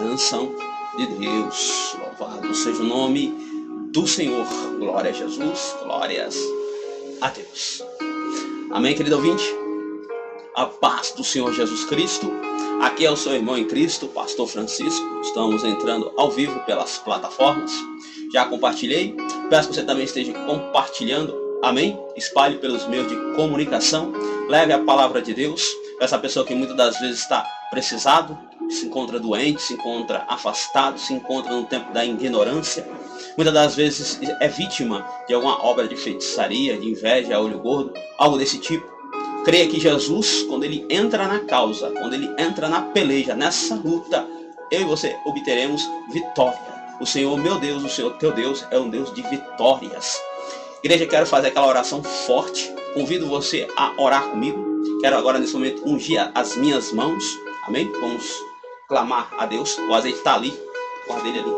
bênção de Deus. Louvado seja o nome do Senhor. Glória a Jesus, glórias a Deus. Amém, querido ouvinte? A paz do Senhor Jesus Cristo. Aqui é o seu irmão em Cristo, Pastor Francisco. Estamos entrando ao vivo pelas plataformas. Já compartilhei. Peço que você também esteja compartilhando. Amém? Espalhe pelos meios de comunicação. Leve a palavra de Deus para essa pessoa que muitas das vezes está precisado, se encontra doente, se encontra afastado, se encontra no tempo da ignorância. Muitas das vezes é vítima de alguma obra de feitiçaria, de inveja, olho gordo, algo desse tipo. Creia que Jesus, quando ele entra na causa, quando ele entra na peleja, nessa luta, eu e você obteremos vitória. O Senhor, meu Deus, o Senhor, teu Deus, é um Deus de vitórias. Igreja, quero fazer aquela oração forte. Convido você a orar comigo. Quero agora, nesse momento, ungir as minhas mãos. Amém? Vamos clamar a Deus. O azeite está ali. Guarda ele ali.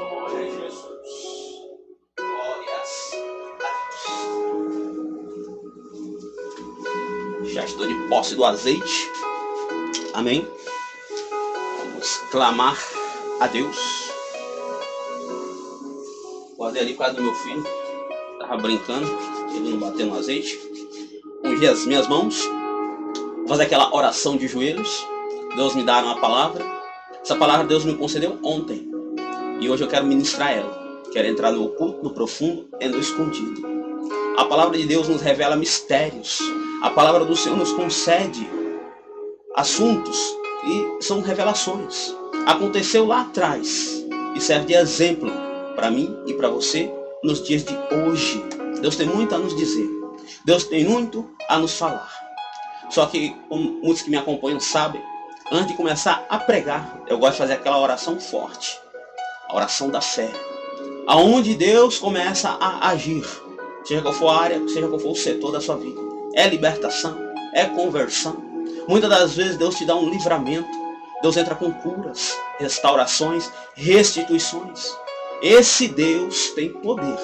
Glória a Jesus. Glórias a Deus. Já estou de posse do azeite. Amém? Vamos clamar a Deus. Guardei ali quase do meu filho. Estava brincando. Ele não bateu no azeite. Ungir as minhas mãos. Vou fazer aquela oração de joelhos. Deus me dá uma palavra. Essa palavra Deus me concedeu ontem. E hoje eu quero ministrar ela. Quero entrar no oculto, no profundo e no escondido. A palavra de Deus nos revela mistérios. A palavra do Senhor nos concede assuntos e são revelações. Aconteceu lá atrás e serve de exemplo para mim e para você nos dias de hoje. Deus tem muito a nos dizer. Deus tem muito a nos falar. Só que, como muitos que me acompanham sabem, antes de começar a pregar, eu gosto de fazer aquela oração forte. A oração da fé. Aonde Deus começa a agir. Seja qual for a área, seja qual for o setor da sua vida. É libertação, é conversão. Muitas das vezes Deus te dá um livramento. Deus entra com curas, restaurações, restituições. Esse Deus tem poder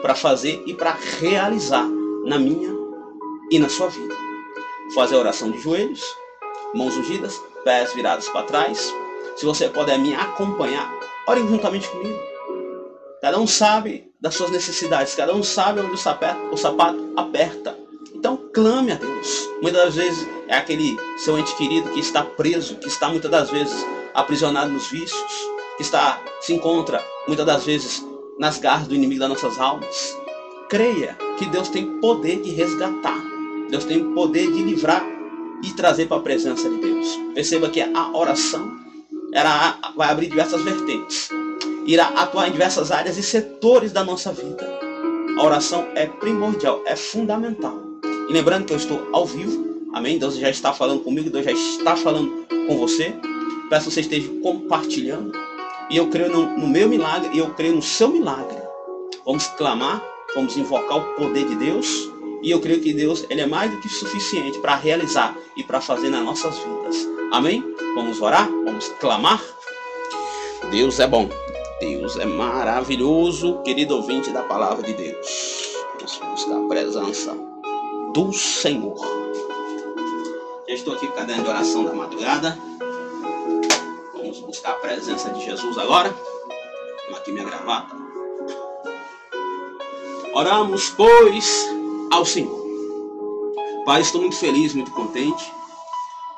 para fazer e para realizar na minha e na sua vida. Vou fazer a oração de joelhos, mãos ungidas, pés virados para trás. Se você puder me acompanhar, ore juntamente comigo. Cada um sabe das suas necessidades, cada um sabe onde o sapato aperta. Então clame a Deus. Muitas das vezes é aquele seu ente querido que está preso, que está muitas das vezes aprisionado nos vícios, que se encontra muitas das vezes nas garras do inimigo das nossas almas. Creia que Deus tem poder de resgatar. Deus tem poder de livrar e trazer para a presença de Deus. Perceba que a oração vai abrir diversas vertentes. Irá atuar em diversas áreas e setores da nossa vida. A oração é primordial, é fundamental. E lembrando que eu estou ao vivo. Amém? Deus já está falando comigo, Deus já está falando com você. Peço que você esteja compartilhando. E eu creio no meu milagre e eu creio no seu milagre. Vamos clamar, vamos invocar o poder de Deus. E eu creio que Deus ele é mais do que suficiente para realizar e para fazer nas nossas vidas. Amém? Vamos orar, vamos clamar. Deus é bom, Deus é maravilhoso, querido ouvinte da palavra de Deus. Vamos buscar a presença do Senhor. Já estou aqui com o caderno de oração da madrugada. Vamos buscar a presença de Jesus agora. Vou aqui minha gravata. Oramos, pois, ao Senhor. Pai, estou muito feliz, muito contente.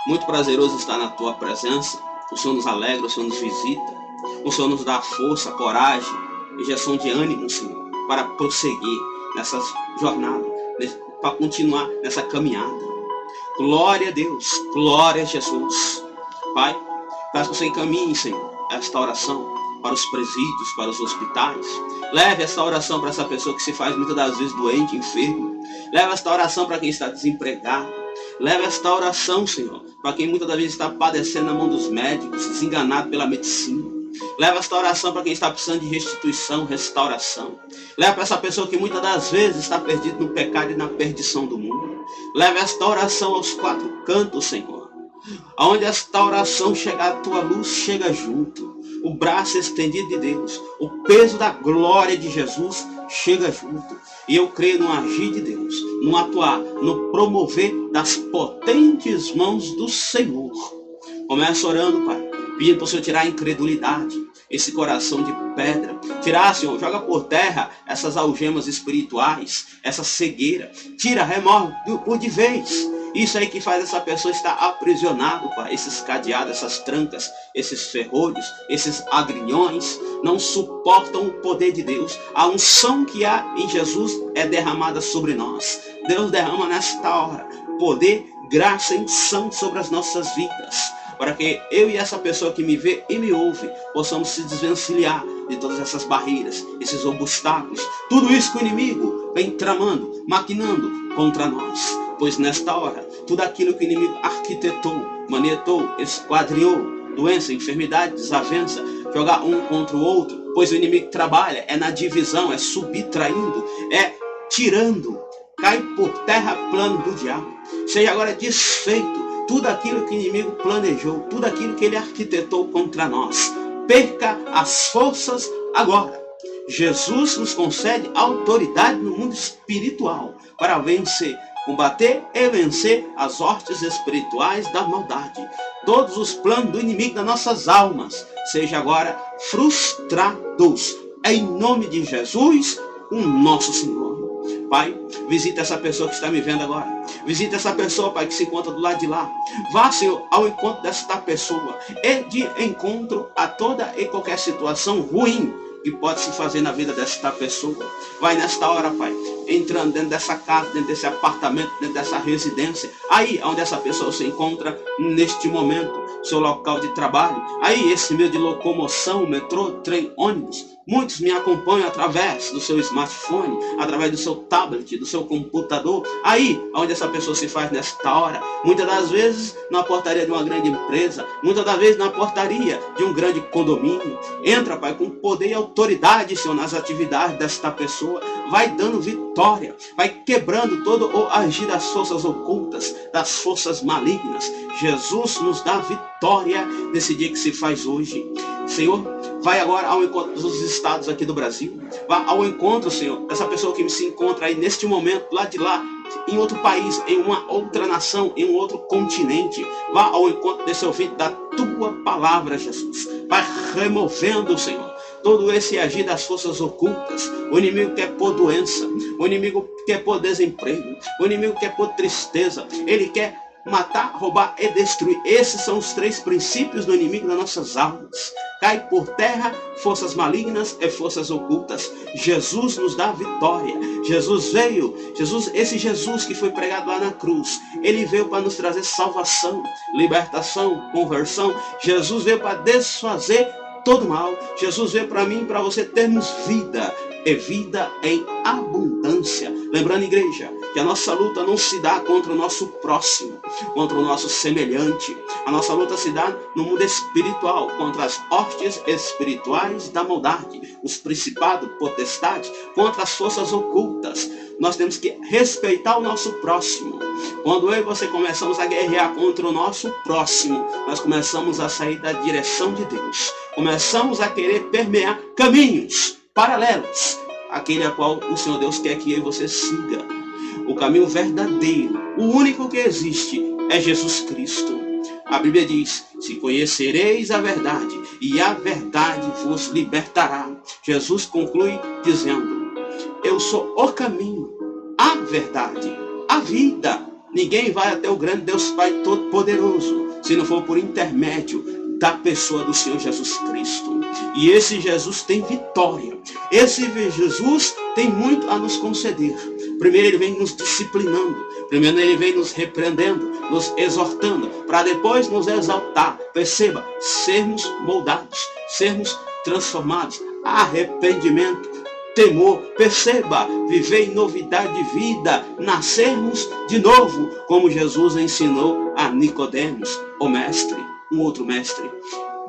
Muito prazeroso estar na tua presença. O Senhor nos alegra, o Senhor nos visita. O Senhor nos dá força, coragem, injeção de ânimo, Senhor, para prosseguir nessa jornada, para continuar nessa caminhada. Glória a Deus, glória a Jesus. Pai, peço que você encaminhe, Senhor, esta oração para os presídios, para os hospitais. Leve esta oração para essa pessoa que se faz muitas das vezes doente, enfermo. Leve esta oração para quem está desempregado. Leve esta oração, Senhor, para quem muitas das vezes está padecendo na mão dos médicos, desenganado pela medicina. Leva esta oração para quem está precisando de restituição, restauração. Leva para essa pessoa que muitas das vezes está perdido no pecado e na perdição do mundo. Leva esta oração aos quatro cantos, Senhor. Aonde esta oração chegar, a tua luz chega junto. o braço estendido de Deus, o peso da glória de Jesus chega junto. E eu creio no agir de Deus, no atuar, no promover das potentes mãos do Senhor. Começa orando, Pai, pedindo para o Senhor tirar a incredulidade, esse coração de pedra. Tirar, Senhor, joga por terra essas algemas espirituais, essa cegueira. Tira, remove por de vez. Isso aí que faz essa pessoa estar aprisionada, Pai. Esses cadeados, essas trancas, esses ferrolhos, esses agrilhões, não suportam o poder de Deus. A unção que há em Jesus é derramada sobre nós. Deus derrama nesta hora poder, graça e unção sobre as nossas vidas, para que eu e essa pessoa que me vê e me ouve possamos se desvencilhar de todas essas barreiras, esses obstáculos, tudo isso que o inimigo vem tramando, maquinando contra nós. Pois nesta hora, tudo aquilo que o inimigo arquitetou, manietou, esquadrinhou, doença, enfermidade, desavença, jogar um contra o outro, pois o inimigo trabalha, é na divisão, é subtraindo, é tirando, cai por terra plano do diabo. Seja agora desfeito tudo aquilo que o inimigo planejou, tudo aquilo que ele arquitetou contra nós. Perca as forças agora. Jesus nos concede autoridade no mundo espiritual para vencer, combater e vencer as hostes espirituais da maldade. Todos os planos do inimigo das nossas almas sejam agora frustrados. Em nome de Jesus, o nosso Senhor. Pai, visita essa pessoa que está me vendo agora. Visita essa pessoa, Pai, que se encontra do lado de lá. Vá, Senhor, ao encontro desta pessoa. E de encontro a toda e qualquer situação ruim que pode se fazer na vida desta pessoa. Vai nesta hora, Pai, entrando dentro dessa casa, dentro desse apartamento, dentro dessa residência. Aí, onde essa pessoa se encontra neste momento, seu local de trabalho. Aí, esse meio de locomoção, metrô, trem, ônibus. Muitos me acompanham através do seu smartphone, através do seu tablet, do seu computador. Aí, onde essa pessoa se faz nesta hora. Muitas das vezes na portaria de uma grande empresa. Muitas das vezes na portaria de um grande condomínio. Entra, Pai, com poder e autoridade, Senhor, nas atividades desta pessoa. Vai dando vitória. Vai quebrando todo o agir das forças ocultas, das forças malignas. Jesus nos dá vitória nesse dia que se faz hoje. Senhor, vai agora ao encontro dos estados aqui do Brasil. Vá ao encontro, Senhor, dessa pessoa que se encontra aí neste momento, lá de lá, em outro país, em uma outra nação, em um outro continente. Vá ao encontro desse ouvinte da tua palavra, Jesus. Vai removendo, Senhor, todo esse agir das forças ocultas. O inimigo quer pôr doença, o inimigo quer pôr desemprego, o inimigo quer pôr tristeza, ele quer matar, roubar e destruir. Esses são os três princípios do inimigo das nossas almas. Cai por terra forças malignas e forças ocultas. Jesus nos dá vitória. Jesus veio, esse Jesus que foi pregado lá na cruz, ele veio para nos trazer salvação, libertação, conversão. Jesus veio para desfazer todo mal. Jesus veio para mim e para você termos vida, e vida em abundância. Lembrando, igreja, que a nossa luta não se dá contra o nosso próximo, contra o nosso semelhante. A nossa luta se dá no mundo espiritual, contra as hostes espirituais da maldade, os principados, potestades, contra as forças ocultas. Nós temos que respeitar o nosso próximo. Quando eu e você começamos a guerrear contra o nosso próximo, nós começamos a sair da direção de Deus. Começamos a querer permear caminhos paralelos àquele a qual o Senhor Deus quer que eu e você siga. O caminho verdadeiro, o único que existe, é Jesus Cristo. A Bíblia diz: se conhecereis a verdade, e a verdade vos libertará. Jesus conclui dizendo: eu sou o caminho, a verdade, a vida. Ninguém vai até o grande Deus Pai Todo-Poderoso se não for por intermédio da pessoa do Senhor Jesus Cristo. E esse Jesus tem vitória. Esse Jesus tem muito a nos conceder. Primeiro ele vem nos disciplinando. Primeiro ele vem nos repreendendo, nos exortando, para depois nos exaltar. Perceba, sermos moldados, sermos transformados. Arrependimento, temor, perceba, viver em novidade de vida, nascermos de novo, como Jesus ensinou a Nicodemos, o mestre, um outro mestre.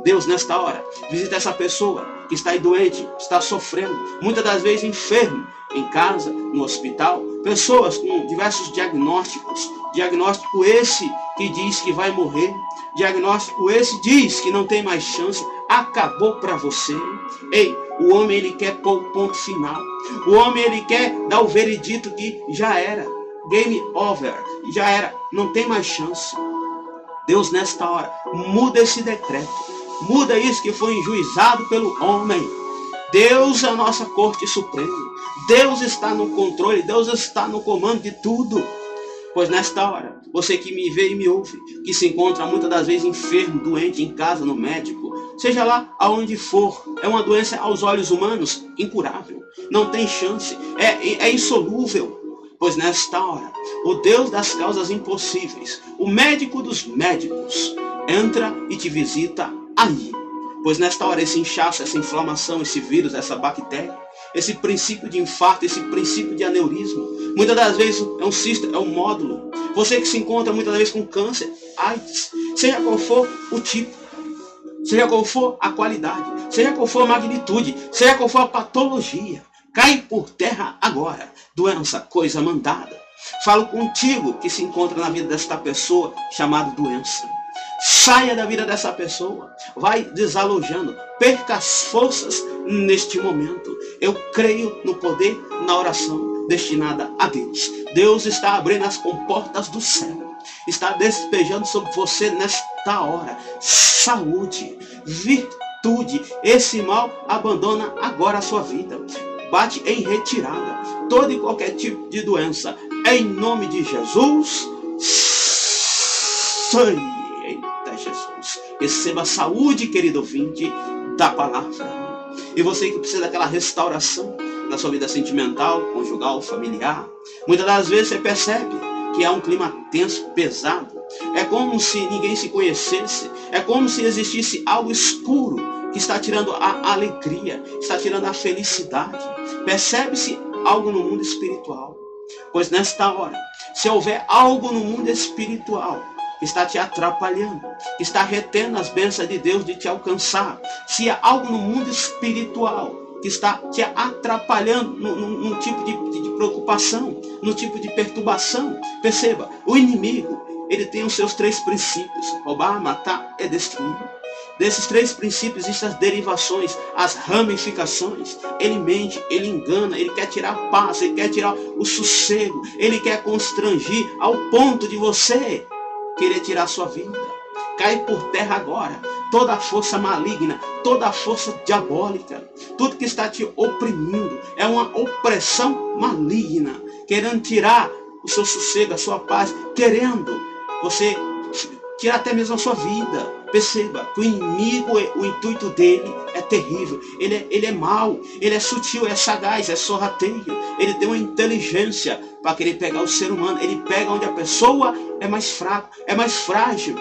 Deus, nesta hora, visita essa pessoa que está aí doente, está sofrendo, muitas das vezes enfermo, em casa, no hospital, pessoas com diversos diagnósticos, diagnóstico esse que diz que vai morrer. Diagnóstico esse diz que não tem mais chance. Acabou para você. Ei, o homem ele quer pôr o ponto final. O homem ele quer dar o veredito que já era. Game over. Já era. Não tem mais chance. Deus nesta hora muda esse decreto. Muda isso que foi enjuizado pelo homem. Deus é a nossa corte suprema. Deus está no controle. Deus está no comando de tudo. Pois nesta hora, você que me vê e me ouve, que se encontra muitas das vezes enfermo, doente, em casa, no médico, seja lá aonde for, é uma doença aos olhos humanos incurável, não tem chance, é insolúvel. Pois nesta hora, o Deus das causas impossíveis, o médico dos médicos, entra e te visita aí. Pois nesta hora, esse inchaço, essa inflamação, esse vírus, essa bactéria, esse princípio de infarto, esse princípio de aneurisma, muitas das vezes é um cisto, é um módulo. Você que se encontra muitas vezes com câncer, AIDS, seja qual for o tipo, seja qual for a qualidade, seja qual for a magnitude, seja qual for a patologia, cai por terra agora. Doença, coisa mandada. Falo contigo que se encontra na vida desta pessoa chamada doença. Saia da vida dessa pessoa. Vai desalojando. Perca as forças neste momento. Eu creio no poder na oração destinada a Deus. Deus está abrindo as comportas do céu. Está despejando sobre você nesta hora saúde, virtude. Esse mal abandona agora a sua vida. Bate em retirada todo e qualquer tipo de doença. Em nome de Jesus. Eita Jesus. Receba saúde, querido ouvinte da palavra. E você que precisa daquela restauração na sua vida sentimental, conjugal, familiar. Muitas das vezes você percebe que há um clima tenso, pesado. É como se ninguém se conhecesse. É como se existisse algo escuro que está tirando a alegria, está tirando a felicidade. Percebe-se algo no mundo espiritual. Pois nesta hora, se houver algo no mundo espiritual que está te atrapalhando, que está retendo as bênçãos de Deus de te alcançar, se há algo no mundo espiritual que está te atrapalhando num tipo de preocupação, num tipo de perturbação, perceba, o inimigo, ele tem os seus 3 princípios: roubar, matar e destruir. Desses 3 princípios existem as derivações, as ramificações. Ele mente, ele engana, ele quer tirar a paz, ele quer tirar o sossego, ele quer constrangir ao ponto de você querer tirar a sua vida. Cai por terra agora toda a força maligna, toda a força diabólica, tudo que está te oprimindo é uma opressão maligna, querendo tirar o seu sossego, a sua paz, querendo você tirar até mesmo a sua vida. Perceba que o inimigo, o intuito dele é terrível. Ele é mau, ele é sutil, é sagaz, é sorrateiro. Ele tem uma inteligência para querer pegar o ser humano. Ele pega onde a pessoa é mais fraca, é mais frágil.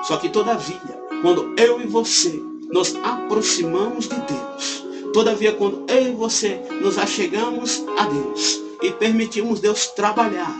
Só que todavia, quando eu e você nos aproximamos de Deus, todavia quando eu e você nos achegamos a Deus e permitimos Deus trabalhar,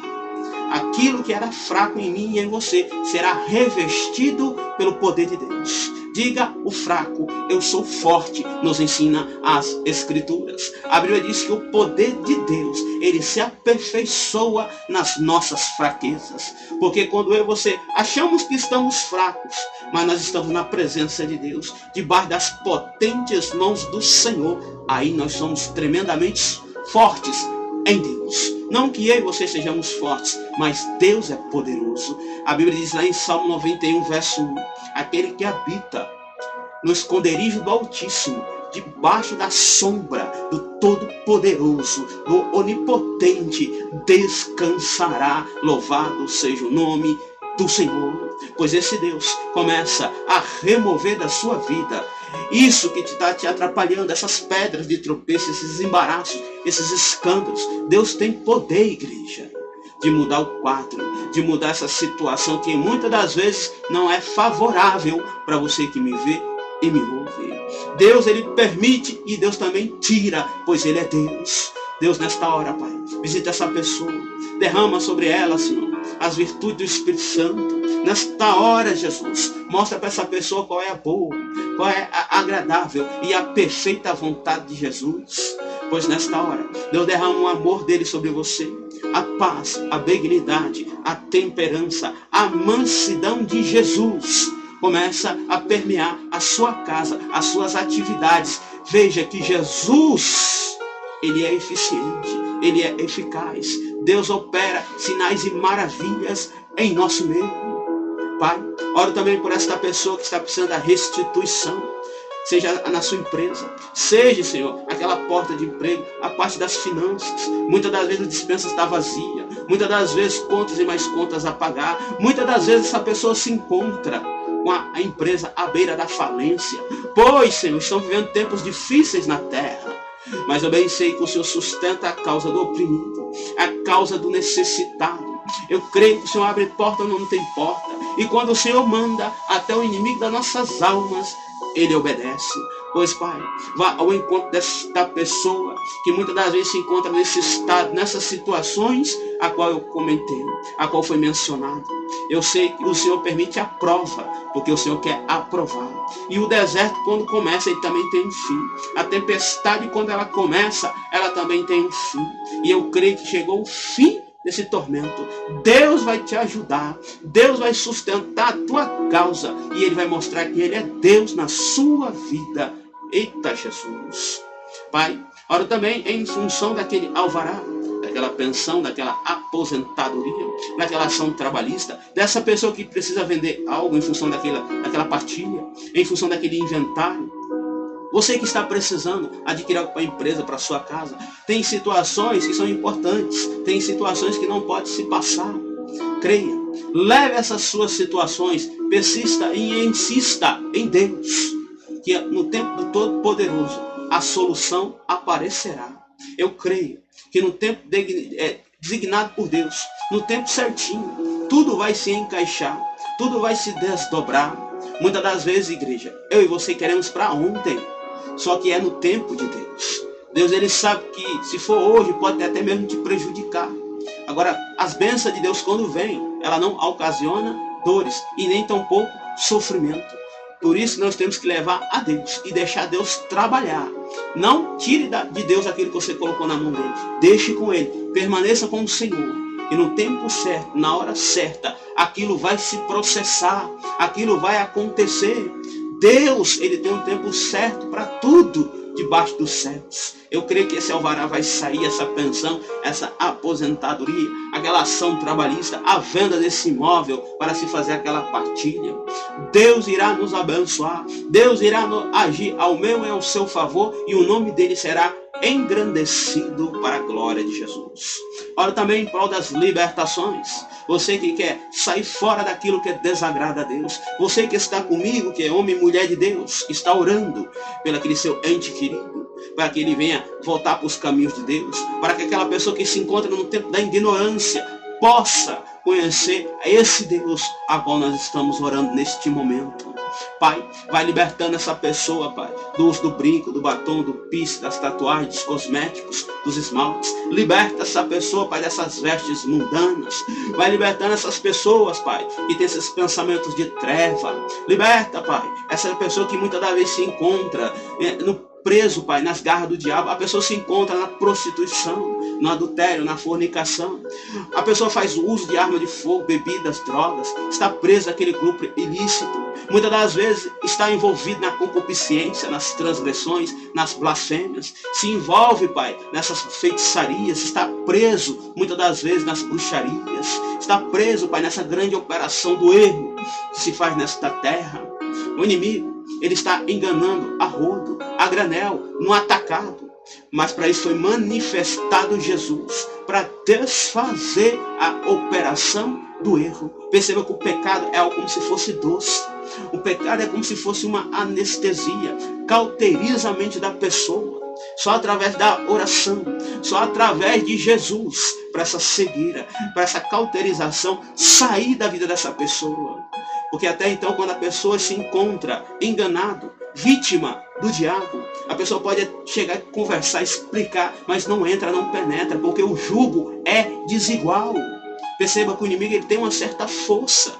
aquilo que era fraco em mim e em você será revestido pelo poder de Deus. Diga o fraco, eu sou forte, nos ensina as Escrituras. A Bíblia diz que o poder de Deus, ele se aperfeiçoa nas nossas fraquezas. Porque quando eu e você achamos que estamos fracos, mas nós estamos na presença de Deus, debaixo das potentes mãos do Senhor, aí nós somos tremendamente fortes em Deus. Não que eu e você sejamos fortes, mas Deus é poderoso. A Bíblia diz lá em Salmo 91, verso 1, aquele que habita no esconderijo do Altíssimo, debaixo da sombra do Todo-Poderoso, do Onipotente, descansará. Louvado seja o nome do Senhor. Pois esse Deus começa a remover da sua vida isso que está te atrapalhando, essas pedras de tropeço, esses embaraços, esses escândalos. Deus tem poder, igreja, de mudar o quadro, de mudar essa situação que muitas das vezes não é favorável para você que me vê e me ouve. Deus, ele permite e Deus também tira, pois ele é Deus. Deus, nesta hora, Pai, visita essa pessoa, derrama sobre ela, Senhor, as virtudes do Espírito Santo. Nesta hora, Jesus, mostra para essa pessoa qual é a boa, qual é a agradável e a perfeita vontade de Jesus. Pois nesta hora, Deus derrama o amor dele sobre você. A paz, a benignidade, a temperança, a mansidão de Jesus começa a permear a sua casa, as suas atividades. Veja que Jesus, ele é eficiente, ele é eficaz. Deus opera sinais e maravilhas em nosso meio. Pai, oro também por esta pessoa que está precisando da restituição. Seja na sua empresa, seja, Senhor, aquela porta de emprego, a parte das finanças. Muitas das vezes a dispensa está vazia, muitas das vezes contas e mais contas a pagar. Muitas das vezes essa pessoa se encontra com a empresa à beira da falência. Pois, Senhor, estão vivendo tempos difíceis na terra. Mas eu bem sei que o Senhor sustenta a causa do oprimido, a causa do necessitado. Eu creio que o Senhor abre porta onde não tem porta. E quando o Senhor manda até o inimigo das nossas almas, ele obedece. Pois, Pai, vá ao encontro desta pessoa que muitas das vezes se encontra nesse estado, nessas situações a qual eu comentei, a qual foi mencionado. Eu sei que o Senhor permite a prova, porque o Senhor quer aprovar. E o deserto, quando começa, ele também tem um fim. A tempestade, quando ela começa, ela também tem um fim. E eu creio que chegou o fim desse tormento. Deus vai te ajudar, Deus vai sustentar a tua causa e Ele vai mostrar que Ele é Deus na sua vida. Eita Jesus! Pai, oro também em função daquele alvará, daquela pensão, daquela aposentadoria, daquela ação trabalhista, dessa pessoa que precisa vender algo em função daquela partilha, em função daquele inventário. Você que está precisando adquirir uma empresa para sua casa, tem situações que são importantes, tem situações que não pode se passar. Creia, leve essas suas situações, persista e insista em Deus, que no tempo do Todo-Poderoso a solução aparecerá. Eu creio que no tempo designado por Deus, no tempo certinho, tudo vai se encaixar, tudo vai se desdobrar. Muitas das vezes, igreja, eu e você queremos para ontem. Só que é no tempo de Deus. Deus, ele sabe que se for hoje, pode até mesmo te prejudicar. Agora, as bênçãos de Deus quando vem, ela não ocasiona dores e nem tampouco sofrimento. Por isso nós temos que levar a Deus e deixar Deus trabalhar. Não tire de Deus aquilo que você colocou na mão dele. Deixe com ele. Permaneça com o Senhor. E no tempo certo, na hora certa, aquilo vai se processar. Aquilo vai acontecer. Deus, ele tem um tempo certo para tudo debaixo dos céus. Eu creio que esse alvará vai sair, essa pensão, essa aposentadoria, aquela ação trabalhista, a venda desse imóvel para se fazer aquela partilha. Deus irá nos abençoar. Deus irá agir ao meu e ao seu favor e o nome dele será engrandecido para a glória de Jesus. Ora também em prol das libertações. Você que quer sair fora daquilo que desagrada a Deus. Você que está comigo, que é homem e mulher de Deus, que está orando pelo aquele seu ente querido, para que ele venha voltar para os caminhos de Deus, para que aquela pessoa que se encontra no tempo da ignorância possa conhecer esse Deus a qual nós estamos orando neste momento. Pai, vai libertando essa pessoa, Pai, do uso do brinco, do batom, do piercing, das tatuagens, dos cosméticos, dos esmaltes. Liberta essa pessoa, Pai, dessas vestes mundanas. Vai libertando essas pessoas, Pai, que tem esses pensamentos de treva. Liberta, Pai, essa pessoa que muitas das vezes se encontra preso, Pai, nas garras do diabo. A pessoa se encontra na prostituição, no adultério, na fornicação. A pessoa faz uso de arma de fogo, bebidas, drogas. Está presa naquele grupo ilícito. Muitas das vezes está envolvido na concupiscência, nas transgressões, nas blasfêmias. Se envolve, Pai, nessas feitiçarias. Está preso, muitas das vezes, nas bruxarias. Está preso, Pai, nessa grande operação do erro que se faz nesta terra. O inimigo, ele está enganando a rodo, a granel, no atacado. Mas para isso foi manifestado Jesus, para desfazer a operação do erro. Perceba que o pecado é algo como se fosse doce. O pecado é como se fosse uma anestesia, cauteriza a mente da pessoa. Só através da oração, só através de Jesus, para essa cegueira, para essa cauterização sair da vida dessa pessoa. Porque até então, quando a pessoa se encontra enganado, vítima do diabo, a pessoa pode chegar, conversar, explicar, mas não entra, não penetra, porque o jugo é desigual. Perceba que o inimigo ele tem uma certa força.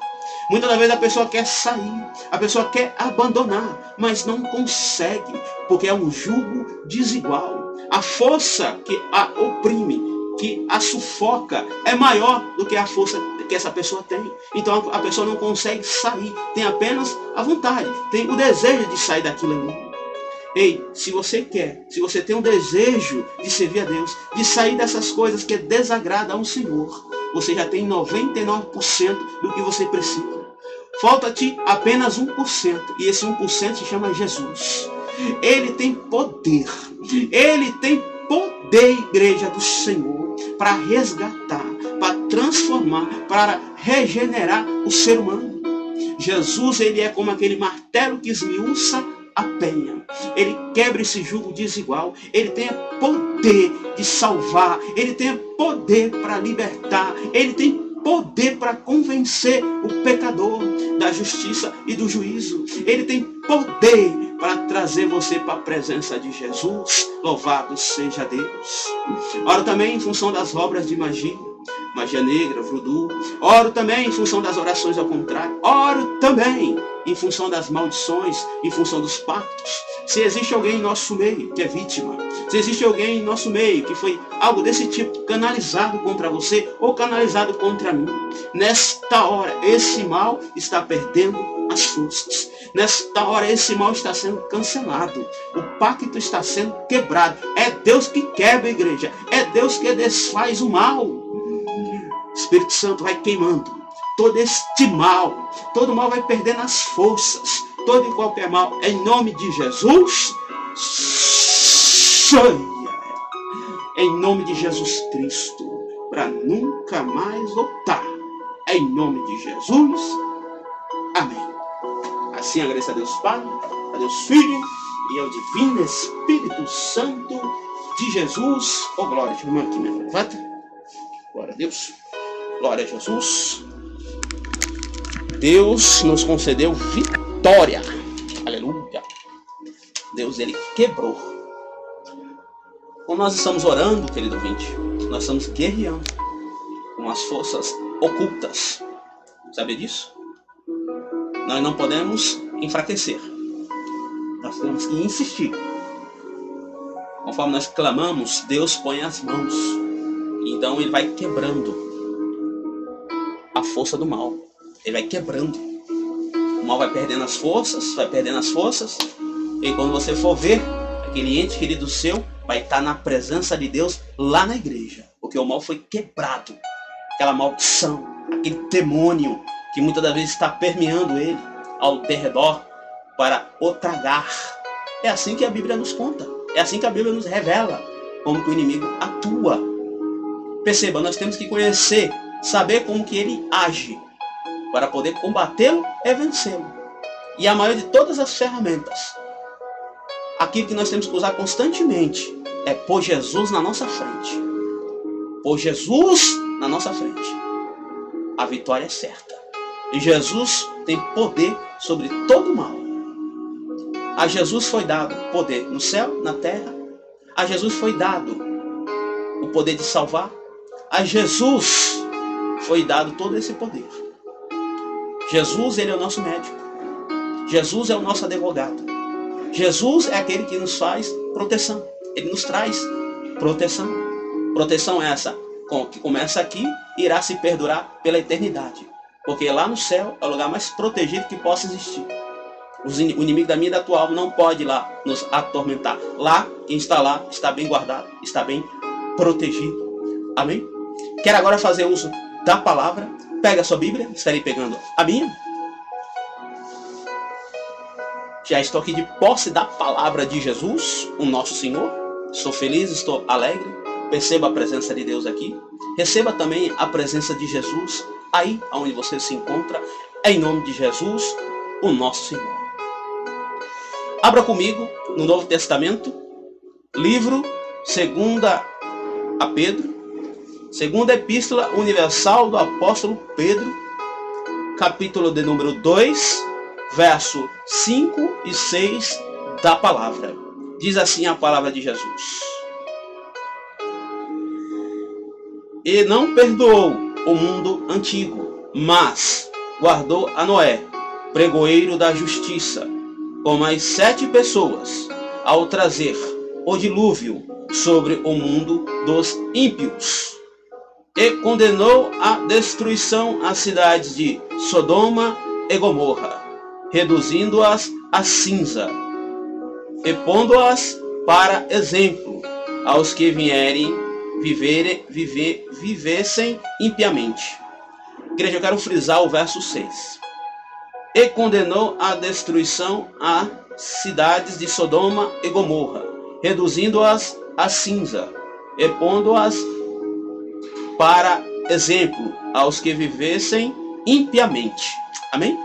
Muitas das vezes a pessoa quer sair, a pessoa quer abandonar, mas não consegue, porque é um jugo desigual. A força que a oprime, que a sufoca, é maior do que a força que essa pessoa tem. Então a pessoa não consegue sair, tem apenas a vontade, tem o desejo de sair daquilo ali. Ei, se você quer, se você tem um desejo de servir a Deus, de sair dessas coisas que desagradam ao Senhor, você já tem 99% do que você precisa. Falta-te apenas 1%, e esse 1% se chama Jesus. Ele tem poder, igreja do Senhor, para resgatar, para transformar, para regenerar o ser humano. Jesus, ele é como aquele martelo que esmiuça a penha. Ele quebra esse jugo desigual. Ele tem poder de salvar. Ele tem poder para libertar. Ele tem poder para convencer o pecador da justiça e do juízo. Ele tem poder para trazer você para a presença de Jesus. Louvado seja Deus. Oro também em função das obras de magia negra, voodoo. Oro também em função das orações ao contrário. Oro também em função das maldições, em função dos pactos. Se existe alguém em nosso meio que é vítima, se existe alguém em nosso meio que foi algo desse tipo canalizado contra você ou canalizado contra mim, nesta hora esse mal está perdendo as forças. Nesta hora esse mal está sendo cancelado. O pacto está sendo quebrado. É Deus que quebra a igreja. É Deus que desfaz o mal. O Espírito Santo vai queimando todo este mal. Todo mal vai perdendo as forças. Todo e qualquer mal, em nome de Jesus, saia. Em nome de Jesus Cristo, para nunca mais voltar. Em nome de Jesus. Amém. Assim agradeço a Deus Pai, a Deus Filho e ao Divino Espírito Santo de Jesus. Oh, glória, deixa eu arrumar aqui minha gravata. Glória a Deus. Glória a Jesus. Deus nos concedeu vitória. Aleluia. Deus, ele quebrou. Quando nós estamos orando, querido ouvinte, nós estamos guerreando com as forças ocultas. Sabe disso? Nós não podemos enfraquecer. Nós temos que insistir. Conforme nós clamamos, Deus põe as mãos. Então ele vai quebrando a força do mal. Ele vai quebrando. O mal vai perdendo as forças, E quando você for ver, aquele ente querido seu vai estar na presença de Deus lá na igreja. Porque o mal foi quebrado. Aquela maldição, aquele demônio que muitas das vezes está permeando ele ao derredor para o tragar. É assim que a Bíblia nos conta. É assim que a Bíblia nos revela como que o inimigo atua. Perceba, nós temos que conhecer, saber como que ele age para poder combatê-lo e vencê-lo. E a maior de todas as ferramentas, aquilo que nós temos que usar constantemente, é pôr Jesus na nossa frente. Pôr Jesus na nossa frente. A vitória é certa. E Jesus tem poder sobre todo o mal. A Jesus foi dado poder no céu, na terra. A Jesus foi dado o poder de salvar. A Jesus foi dado todo esse poder. Jesus, ele é o nosso médico. Jesus é o nosso advogado. Jesus é aquele que nos faz proteção. Ele nos traz proteção. Proteção é essa que começa aqui e irá se perdurar pela eternidade. Porque lá no céu é o lugar mais protegido que possa existir. O inimigo da minha e da tua alma não pode lá nos atormentar. Lá, quem está lá, está bem guardado, está bem protegido. Amém? Quero agora fazer uso da palavra. Pega a sua Bíblia, estarei pegando a minha. Já estou aqui de posse da palavra de Jesus, o nosso Senhor. Estou feliz, estou alegre. Perceba a presença de Deus aqui. Receba também a presença de Jesus aí onde você se encontra. Em nome de Jesus, o nosso Senhor. Abra comigo no Novo Testamento, livro 2 a Pedro, segunda Epístola Universal do Apóstolo Pedro, capítulo de número 2, verso 5 e 6 da palavra. Diz assim a palavra de Jesus. E não perdoou o mundo antigo, mas guardou a Noé, pregoeiro da justiça, com mais 7 pessoas, ao trazer o dilúvio sobre o mundo dos ímpios, e condenou a destruição as cidades de Sodoma e Gomorra, reduzindo-as a cinza, e pondo-as para exemplo aos que vivessem impiamente. Igreja, eu quero frisar o verso 6. E condenou a destruição a cidades de Sodoma e Gomorra, reduzindo-as a cinza, e pondo-as para exemplo aos que vivessem impiamente. Amém?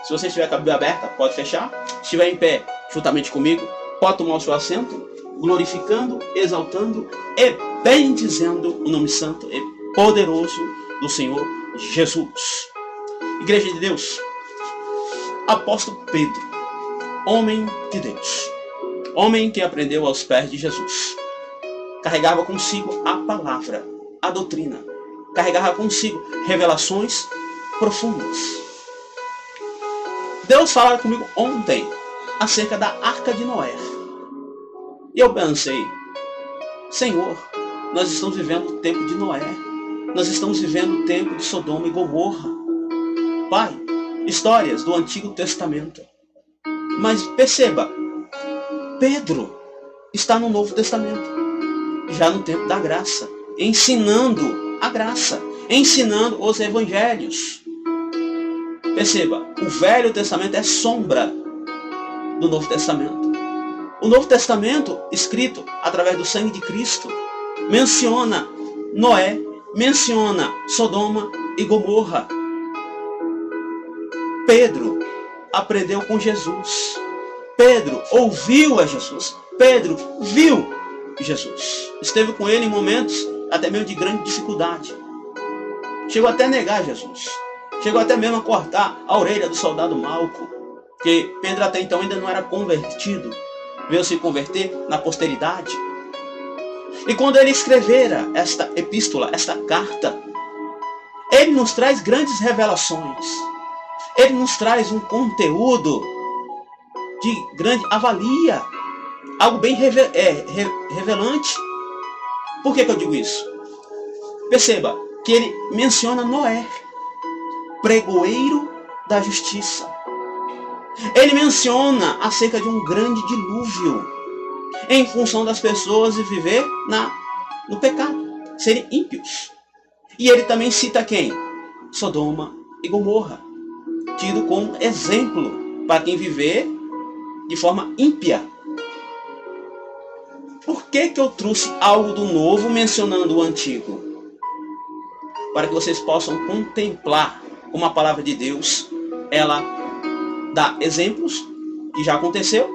Se você estiver com a Bíblia aberta, pode fechar. Se estiver em pé, juntamente comigo, pode tomar o seu assento, glorificando, exaltando e bendizendo o nome santo e poderoso do Senhor Jesus. Igreja de Deus, apóstolo Pedro, homem de Deus, homem que aprendeu aos pés de Jesus, carregava consigo a palavra, a doutrina, carregava consigo revelações profundas. Deus falava comigo ontem acerca da Arca de Noé. E eu pensei, Senhor, nós estamos vivendo o tempo de Noé. Nós estamos vivendo o tempo de Sodoma e Gomorra. Pai, histórias do Antigo Testamento. Mas perceba, Pedro está no Novo Testamento, já no tempo da graça, ensinando a graça, ensinando os evangelhos. Perceba, o Velho Testamento é sombra do Novo Testamento. O Novo Testamento, escrito através do sangue de Cristo, menciona Noé, menciona Sodoma e Gomorra. Pedro aprendeu com Jesus. Pedro ouviu a Jesus. Pedro viu Jesus. Esteve com ele em momentos até mesmo de grande dificuldade. Chegou até a negar Jesus. Chegou até mesmo a cortar a orelha do soldado Malco. Porque Pedro até então ainda não era convertido. Veio se converter na posteridade. E quando ele escrevera esta epístola, esta carta, ele nos traz grandes revelações. Ele nos traz um conteúdo de grande avalia. Algo bem revelante. Por que eu digo isso? Perceba que ele menciona Noé, pregoeiro da justiça. Ele menciona acerca de um grande dilúvio, em função das pessoas viver no pecado, serem ímpios. E ele também cita quem? Sodoma e Gomorra, tido como exemplo para quem viver de forma ímpia. Por que eu trouxe algo do novo mencionando o antigo? Para que vocês possam contemplar como a palavra de Deus, ela dá exemplos que já aconteceu,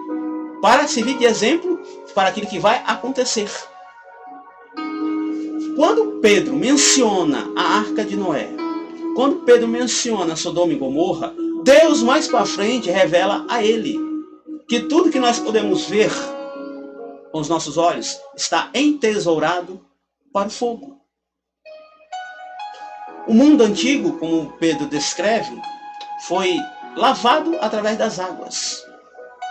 para servir de exemplo para aquilo que vai acontecer. Quando Pedro menciona a Arca de Noé, quando Pedro menciona Sodoma e Gomorra, Deus mais para frente revela a ele que tudo que nós podemos ver com os nossos olhos está entesourado para o fogo. O mundo antigo, como Pedro descreve, foi lavado através das águas,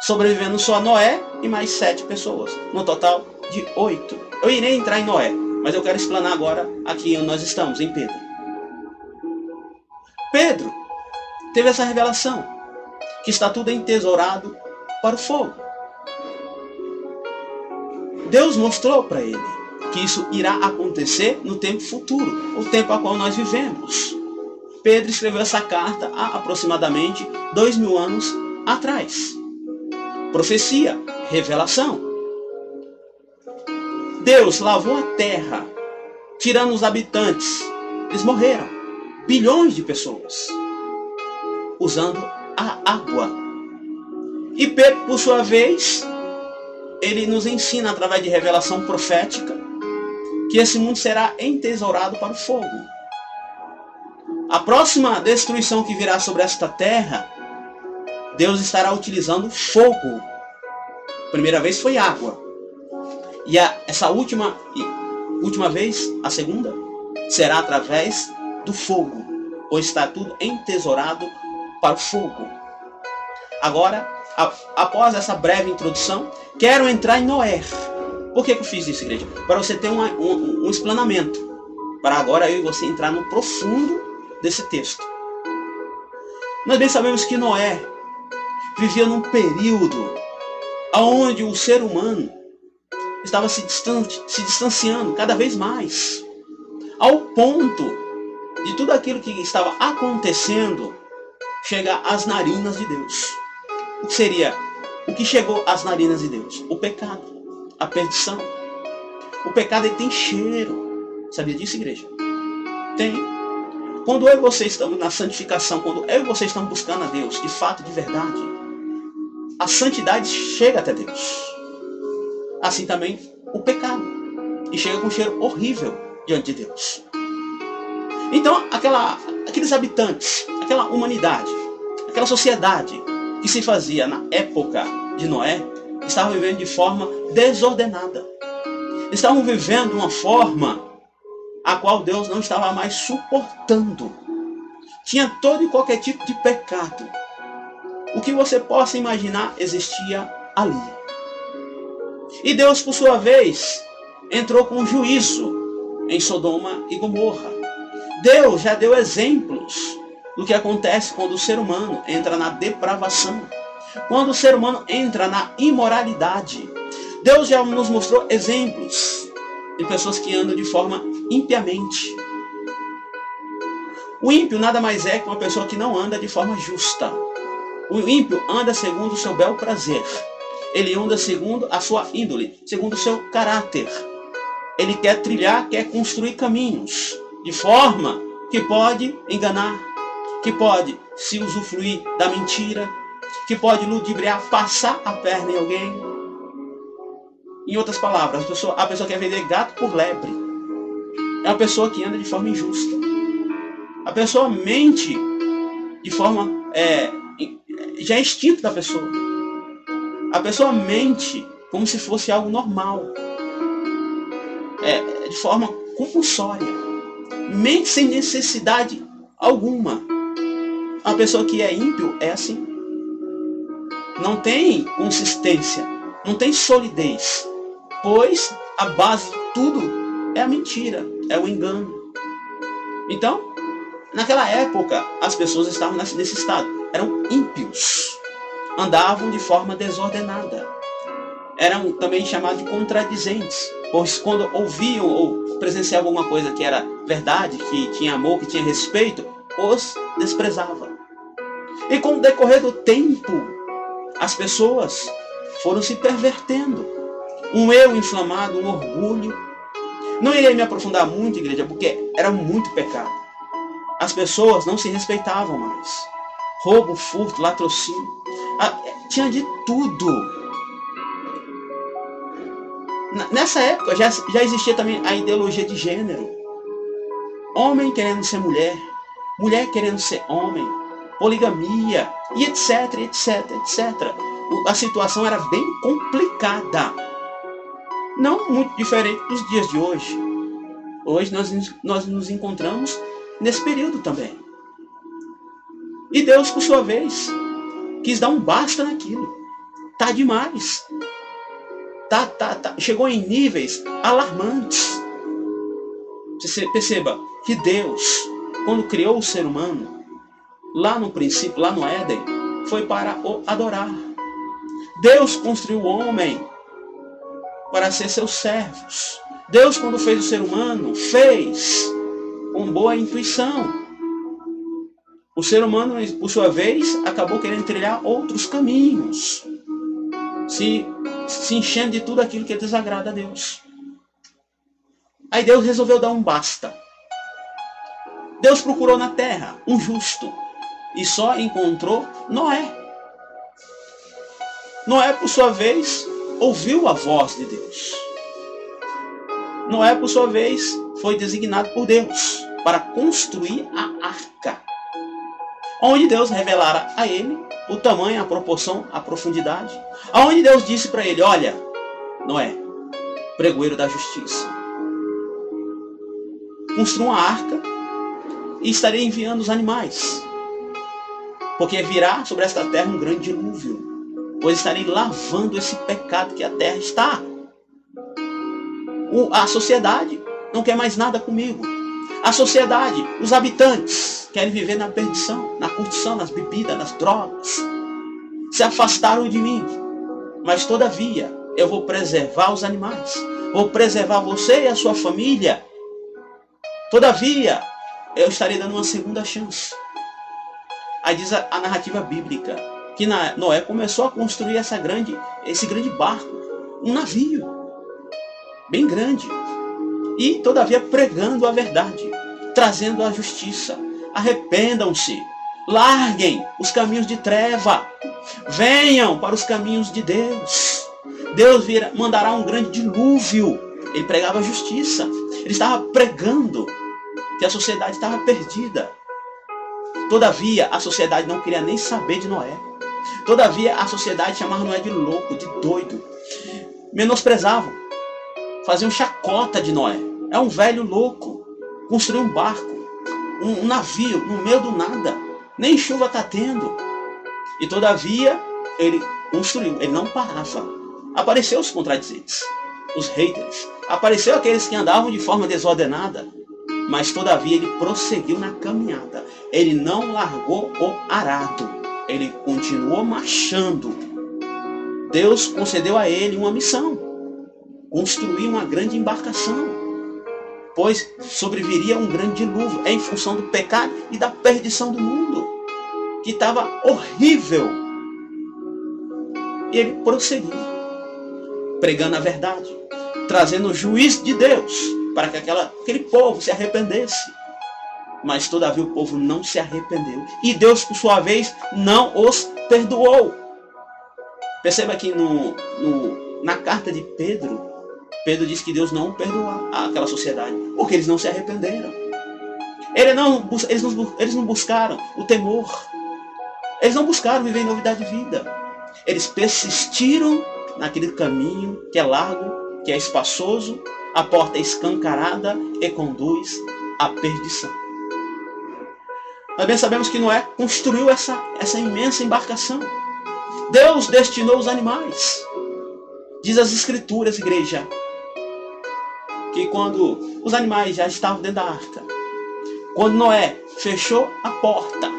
sobrevivendo só Noé e mais 7 pessoas, no total de 8. Eu irei entrar em Noé, mas eu quero explanar agora aqui onde nós estamos, em Pedro. Pedro teve essa revelação, que está tudo entesourado para o fogo. Deus mostrou para ele que isso irá acontecer no tempo futuro, o tempo a qual nós vivemos. Pedro escreveu essa carta há aproximadamente 2000 anos atrás. Profecia, revelação. Deus lavou a terra, tirando os habitantes. Eles morreram. Bilhões de pessoas. Usando a água. E Pedro, por sua vez, ele nos ensina através de revelação profética que esse mundo será entesourado para o fogo. A próxima destruição que virá sobre esta terra, Deus estará utilizando fogo. A primeira vez foi água. E essa última vez, a segunda, será através do fogo, pois está tudo entesourado para o fogo. Agora, após essa breve introdução, quero entrar em Noé. Por que eu fiz isso, igreja? Para você ter um explanamento. Para agora eu e você entrar no profundo desse texto. Nós bem sabemos que Noé vivia num período onde o ser humano estava se distanciando cada vez mais, ao ponto de tudo aquilo que estava acontecendo chegar às narinas de Deus. O que seria? O que chegou às narinas de Deus? O pecado, a perdição. O pecado ele tem cheiro. Sabia disso, igreja? Tem. Quando eu e você estamos na santificação, quando eu e você estamos buscando a Deus, de fato, de verdade, a santidade chega até Deus. Assim também o pecado. E chega com um cheiro horrível diante de Deus. Então, aqueles habitantes, aquela humanidade, aquela sociedade que se fazia na época de Noé, estavam vivendo de forma desordenada. Estavam vivendo de uma forma a qual Deus não estava mais suportando. Tinha todo e qualquer tipo de pecado. O que você possa imaginar existia ali. E Deus, por sua vez, entrou com juízo em Sodoma e Gomorra. Deus já deu exemplos do que acontece quando o ser humano entra na depravação. Quando o ser humano entra na imoralidade. Deus já nos mostrou exemplos de pessoas que andam de forma impiamente. O ímpio nada mais é que uma pessoa que não anda de forma justa. O ímpio anda segundo o seu bel prazer. Ele anda segundo a sua índole, segundo o seu caráter. Ele quer trilhar, quer construir caminhos, de forma que pode enganar, que pode se usufruir da mentira, que pode ludibriar, passar a perna em alguém. Em outras palavras, a pessoa quer vender gato por lebre. É uma pessoa que anda de forma injusta. A pessoa mente de forma... já é instinto da pessoa. A pessoa mente como se fosse algo normal. De forma compulsória. Mente sem necessidade alguma. A pessoa que é ímpio é assim. Não tem consistência. Não tem solidez. Pois a base de tudo é a mentira. É o engano. Então, naquela época, as pessoas estavam nesse estado. Eram ímpios. Andavam de forma desordenada. Eram também chamados de contradizentes. Pois quando ouviam ou presenciavam alguma coisa que era verdade, que tinha amor, que tinha respeito, os desprezava. E com o decorrer do tempo, as pessoas foram se pervertendo. Um eu inflamado, um orgulho. Não irei me aprofundar muito, igreja, porque era muito pecado. As pessoas não se respeitavam mais. Roubo, furto, latrocínio. Tinha de tudo. Nessa época já existia também a ideologia de gênero. Homem querendo ser mulher. Mulher querendo ser homem. Poligamia. E etc, etc, etc. A situação era bem complicada. Não muito diferente dos dias de hoje. Hoje nós nos encontramos nesse período também. E Deus, por sua vez, quis dar um basta naquilo. Tá demais. Chegou em níveis alarmantes. Você perceba que Deus, quando criou o ser humano, lá no princípio, lá no Éden, foi para o adorar. Deus construiu o homem para ser seus servos. Deus, quando fez o ser humano, fez com boa intuição. O ser humano, por sua vez, acabou querendo trilhar outros caminhos, se enchendo de tudo aquilo que desagrada a Deus. Aí Deus resolveu dar um basta. Deus procurou na terra um justo e só encontrou Noé. Noé, por sua vez, ouviu a voz de Deus. Noé, por sua vez, foi designado por Deus para construir a arca, onde Deus revelara a ele o tamanho, a proporção, a profundidade, aonde Deus disse para ele: olha, Noé, pregoeiro da justiça, construa uma arca e estarei enviando os animais, porque virá sobre esta terra um grande dilúvio, pois estarei lavando esse pecado que a terra está. A sociedade não quer mais nada comigo. A sociedade, os habitantes, querem viver na perdição, na curtição, nas bebidas, nas drogas. Se afastaram de mim. Mas todavia, eu vou preservar os animais. Vou preservar você e a sua família. Todavia, eu estarei dando uma segunda chance. Aí diz a narrativa bíblica que Noé começou a construir esse grande barco, um navio bem grande, e todavia pregando a verdade, trazendo a justiça. Arrependam-se, larguem os caminhos de treva, venham para os caminhos de Deus. Deus mandará um grande dilúvio. Ele pregava a justiça, ele estava pregando que a sociedade estava perdida. Todavia, a sociedade não queria nem saber de Noé. Todavia, a sociedade chamava Noé de louco, de doido. Menosprezavam. Faziam chacota de Noé. É um velho louco. Construiu um barco, um navio, no meio do nada. Nem chuva está tendo. E todavia, ele construiu. Ele não parava. Apareceu os contradizentes, os haters. Apareceu aqueles que andavam de forma desordenada. Mas todavia ele prosseguiu na caminhada. Ele não largou o arado. Ele continuou marchando. Deus concedeu a ele uma missão. Construir uma grande embarcação. Pois sobreviria um grande dilúvio em função do pecado e da perdição do mundo. Que estava horrível. E ele prosseguiu. Pregando a verdade. Trazendo o juízo de Deus. Para que aquele povo se arrependesse. Mas todavia o povo não se arrependeu. E Deus, por sua vez, não os perdoou. Perceba que na carta de Pedro, Pedro diz que Deus não perdoou aquela sociedade. Porque eles não se arrependeram. Eles não buscaram o temor. Eles não buscaram viver em novidade de vida. Eles persistiram naquele caminho que é largo, que é espaçoso. A porta é escancarada e conduz à perdição. Nós bem sabemos que Noé construiu essa imensa embarcação. Deus destinou os animais. Diz as escrituras, igreja, que quando os animais já estavam dentro da arca, quando Noé fechou a porta,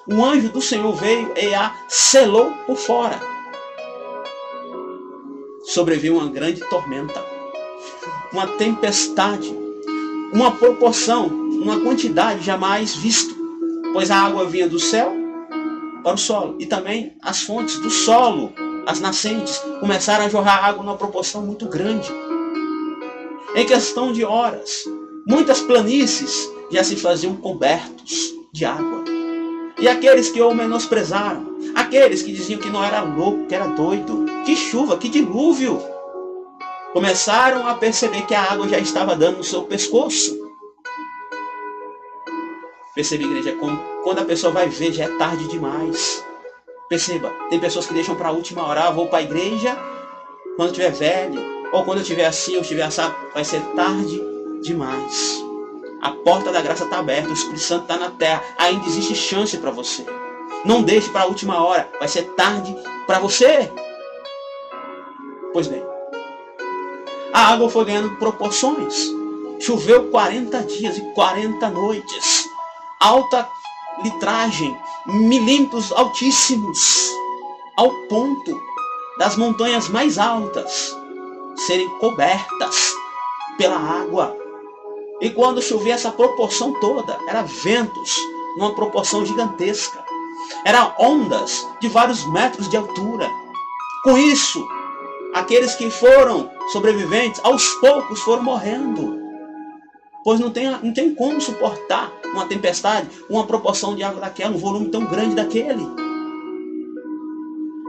o anjo do Senhor veio e a selou por fora. Sobreveio uma grande tormenta. Uma tempestade, uma proporção, uma quantidade jamais visto, pois a água vinha do céu para o solo, e também as fontes do solo, as nascentes, começaram a jorrar água numa proporção muito grande. Em questão de horas, muitas planícies já se faziam cobertos de água. E aqueles que o menosprezaram, aqueles que diziam que não era louco, que era doido, que chuva, que dilúvio, começaram a perceber que a água já estava dando no seu pescoço. Percebe, igreja, quando a pessoa vai ver, já é tarde demais. Perceba, tem pessoas que deixam para a última hora. Vou para a igreja quando eu estiver velho, ou quando eu estiver assim, ou estiver assado. Vai ser tarde demais. A porta da graça está aberta, o Espírito Santo está na terra. Ainda existe chance para você. Não deixe para a última hora, vai ser tarde para você. Pois bem, a água foi ganhando proporções. Choveu 40 dias e 40 noites. Alta litragem, milímetros altíssimos, ao ponto das montanhas mais altas serem cobertas pela água. E quando chovia essa proporção toda, era ventos numa proporção gigantesca. Eram ondas de vários metros de altura. Com isso, aqueles que foram sobreviventes, aos poucos foram morrendo. Pois não tem como suportar uma tempestade, uma proporção de água daquela, um volume tão grande daquele.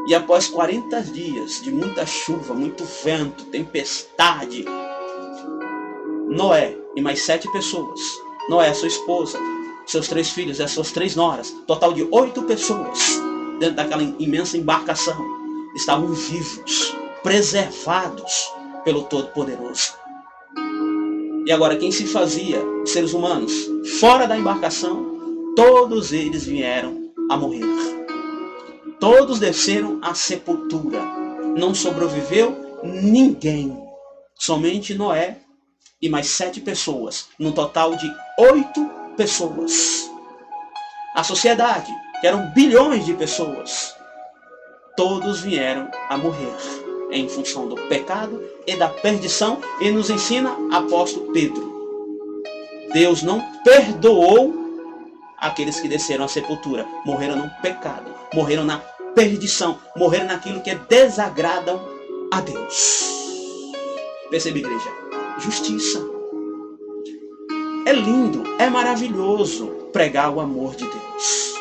E após 40 dias de muita chuva, muito vento, tempestade, Noé e mais 7 pessoas, Noé, sua esposa, seus 3 filhos e as suas 3 noras, total de 8 pessoas, dentro daquela imensa embarcação, estavam vivos, preservados pelo Todo-Poderoso. E agora, quem se fazia, os seres humanos, fora da embarcação, todos eles vieram a morrer. Todos desceram à sepultura. Não sobreviveu ninguém. Somente Noé e mais 7 pessoas, num total de 8 pessoas. A sociedade, que eram bilhões de pessoas, todos vieram a morrer em função do pecado e da perdição, e nos ensina apóstolo Pedro. Deus não perdoou aqueles que desceram à sepultura, morreram no pecado, morreram na perdição, morreram naquilo que desagradam a Deus. Percebe, igreja? Justiça. É lindo, é maravilhoso pregar o amor de Deus.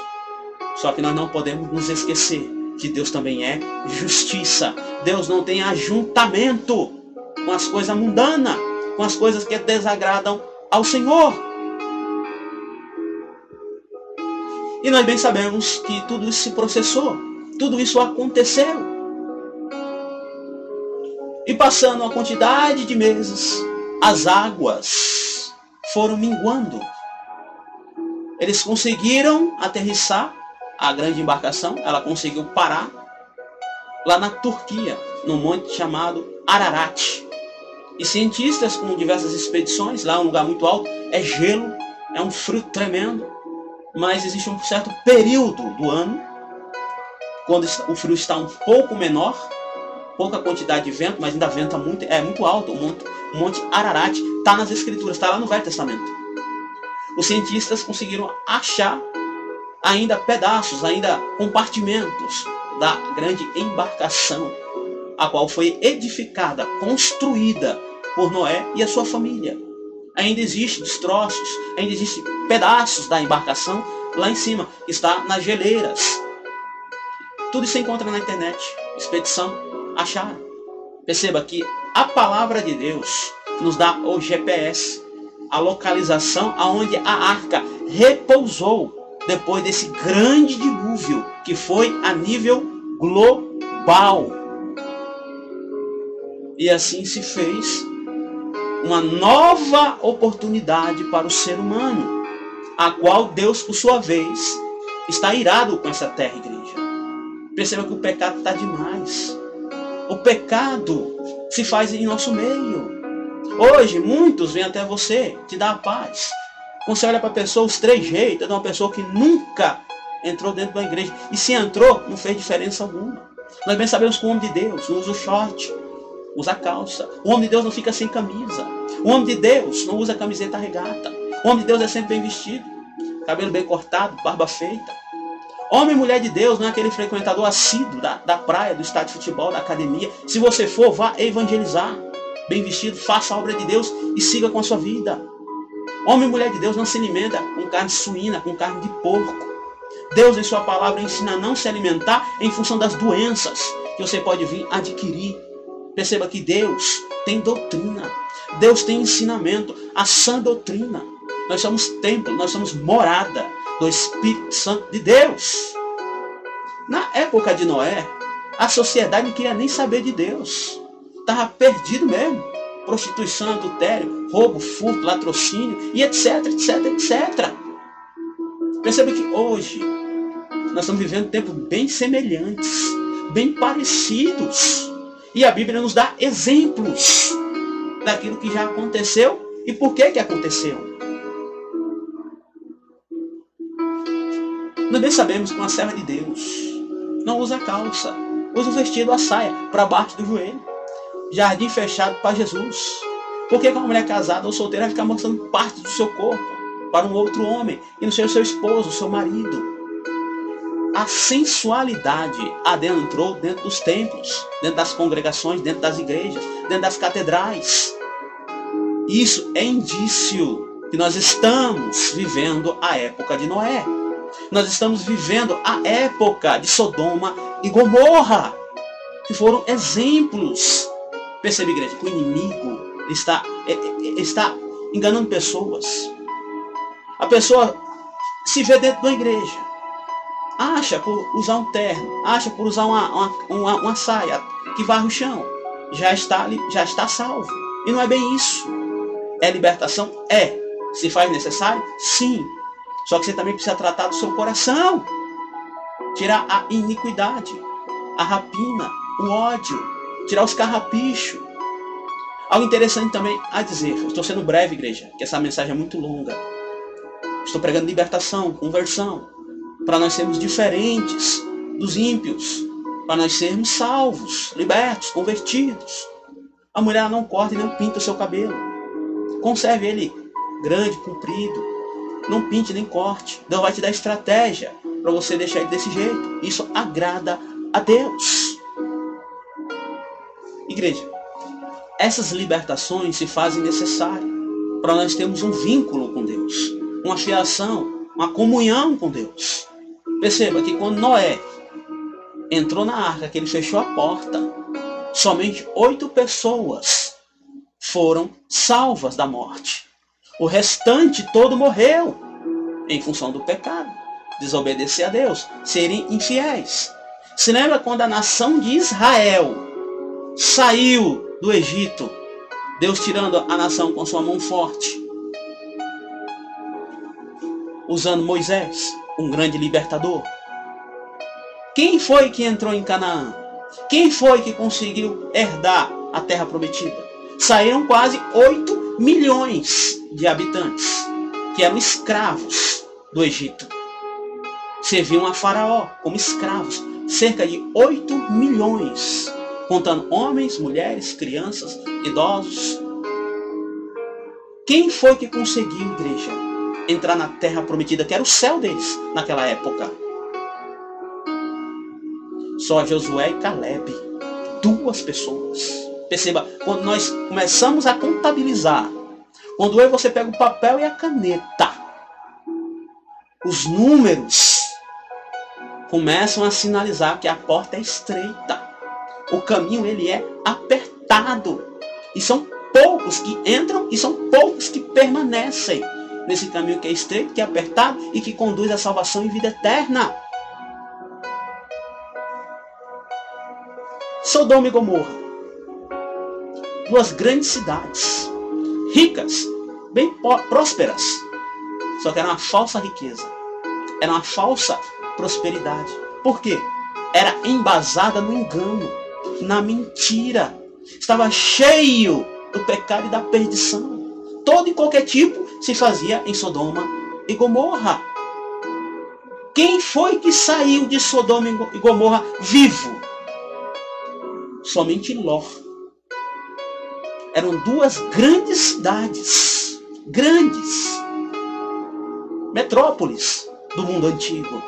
Só que nós não podemos nos esquecer que Deus também é justiça. Deus não tem ajuntamento com as coisas mundanas, com as coisas que desagradam ao Senhor. E nós bem sabemos que tudo isso se processou, tudo isso aconteceu. E passando uma quantidade de meses, as águas foram minguando. Eles conseguiram aterrissar a grande embarcação, ela conseguiu parar lá na Turquia, num monte chamado Ararat. E cientistas com diversas expedições, lá é um lugar muito alto, é gelo, é um frio tremendo, mas existe um certo período do ano, quando o frio está um pouco menor, pouca quantidade de vento, mas ainda venta muito, é muito alto, o monte Ararat, está nas escrituras, está lá no Velho Testamento. Os cientistas conseguiram achar ainda pedaços, ainda compartimentos da grande embarcação, a qual foi edificada, construída por Noé e a sua família. Ainda existem destroços, ainda existem pedaços da embarcação lá em cima, está nas geleiras. Tudo isso se encontra na internet. Expedição acharam. Perceba que a palavra de Deus nos dá o GPS, a localização aonde a arca repousou depois desse grande dilúvio que foi a nível global. E assim se fez uma nova oportunidade para o ser humano, a qual Deus, por sua vez, está irado com essa terra, igreja. Perceba que o pecado está demais. O pecado se faz em nosso meio. Hoje, muitos vêm até você, te dá a paz. Quando você olha para a pessoa, os trejeitos de uma pessoa que nunca entrou dentro da igreja. E se entrou, não fez diferença alguma. Nós bem sabemos que o homem de Deus não usa o short, usa calça. O homem de Deus não fica sem camisa. O homem de Deus não usa camiseta regata. O homem de Deus é sempre bem vestido, cabelo bem cortado, barba feita. Homem e mulher de Deus não é aquele frequentador assíduo da praia, do estádio de futebol, da academia. Se você for, vá evangelizar. Bem vestido, faça a obra de Deus e siga com a sua vida. Homem e mulher de Deus não se alimenta com carne suína, com carne de porco. Deus em sua palavra ensina a não se alimentar em função das doenças que você pode vir adquirir. Perceba que Deus tem doutrina. Deus tem ensinamento, a sã doutrina. Nós somos templo, nós somos morada do Espírito Santo de Deus. Na época de Noé, a sociedade não queria nem saber de Deus. Estava perdido mesmo. Prostituição, adultério, roubo, furto, latrocínio e etc, etc, etc. Perceba que hoje nós estamos vivendo tempos bem semelhantes, bem parecidos. E a Bíblia nos dá exemplos daquilo que já aconteceu e por que aconteceu. Nós bem sabemos que uma serva de Deus não usa calça, usa o vestido, a saia, para baixo do joelho. Jardim fechado para Jesus. Por que uma mulher casada ou solteira vai ficar mostrando parte do seu corpo para um outro homem e não ser o seu esposo, o seu marido? A sensualidade adentrou dentro dos templos, dentro das congregações, dentro das igrejas, dentro das catedrais. Isso é indício que nós estamos vivendo a época de Noé. Nós estamos vivendo a época de Sodoma e Gomorra, que foram exemplos. Percebe, igreja, que o inimigo está enganando pessoas. A pessoa se vê dentro da igreja, acha por usar um terno, acha por usar uma saia que varre o chão, já está salvo. E não é bem isso. É libertação? É. Se faz necessário? Sim. Só que você também precisa tratar do seu coração. Tirar a iniquidade, a rapina, o ódio, tirar os carrapichos. Algo interessante também a dizer. Eu estou sendo breve, igreja, que essa mensagem é muito longa. Estou pregando libertação, conversão, para nós sermos diferentes dos ímpios, para nós sermos salvos, libertos, convertidos. A mulher não corta e não pinta o seu cabelo. Conserve ele grande, comprido. Não pinte nem corte. Deus vai te dar estratégia para você deixar ele desse jeito. Isso agrada a Deus. Igreja, essas libertações se fazem necessárias para nós termos um vínculo com Deus, uma fiação, uma comunhão com Deus. Perceba que quando Noé entrou na arca, que ele fechou a porta, somente 8 pessoas foram salvas da morte. O restante todo morreu em função do pecado, desobedecer a Deus, serem infiéis. Se lembra quando a nação de Israel saiu do Egito, Deus tirando a nação com sua mão forte, usando Moisés, um grande libertador? Quem foi que entrou em Canaã? Quem foi que conseguiu herdar a terra prometida? Saíram quase 8 milhões de habitantes, que eram escravos do Egito. Serviam a Faraó como escravos. Cerca de 8 milhões, contando homens, mulheres, crianças, idosos. Quem foi que conseguiu, igreja, entrar na terra prometida, que era o céu deles naquela época? Só Josué e Caleb, 2 pessoas. Perceba, quando nós começamos a contabilizar, quando eu e você pega o papel e a caneta, os números começam a sinalizar que a porta é estreita. O caminho ele é apertado. E são poucos que entram e são poucos que permanecem nesse caminho que é estreito, que é apertado e que conduz à salvação e vida eterna. Sodoma e Gomorra. 2 grandes cidades, ricas, bem prósperas, só que era uma falsa riqueza, era uma falsa prosperidade. Por quê? Era embasada no engano, na mentira, estava cheio do pecado e da perdição. Todo e qualquer tipo se fazia em Sodoma e Gomorra. Quem foi que saiu de Sodoma e Gomorra vivo? Somente Ló. Eram 2 grandes cidades, grandes metrópoles do mundo antigo.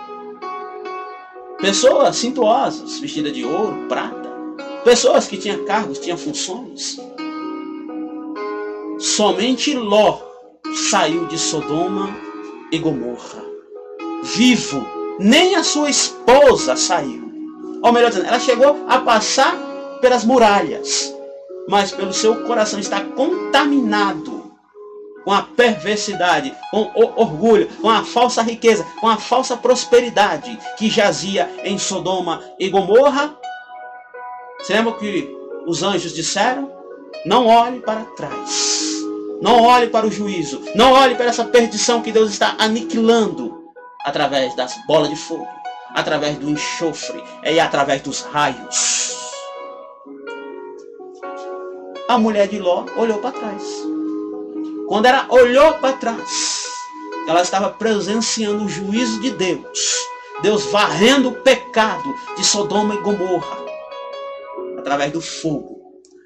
Pessoas suntuosas, vestidas de ouro, prata. Pessoas que tinham cargos, tinham funções. Somente Ló saiu de Sodoma e Gomorra vivo. Nem a sua esposa saiu. Ou melhor dizendo, ela chegou a passar pelas muralhas, mas pelo seu coração está contaminado com a perversidade, com o orgulho, com a falsa riqueza, com a falsa prosperidade que jazia em Sodoma e Gomorra. Você lembra que os anjos disseram? Não olhe para trás, não olhe para o juízo, não olhe para essa perdição que Deus está aniquilando através das bolas de fogo, através do enxofre e através dos raios. A mulher de Ló olhou para trás. Quando ela olhou para trás, ela estava presenciando o juízo de Deus. Deus varrendo o pecado de Sodoma e Gomorra. Através do fogo,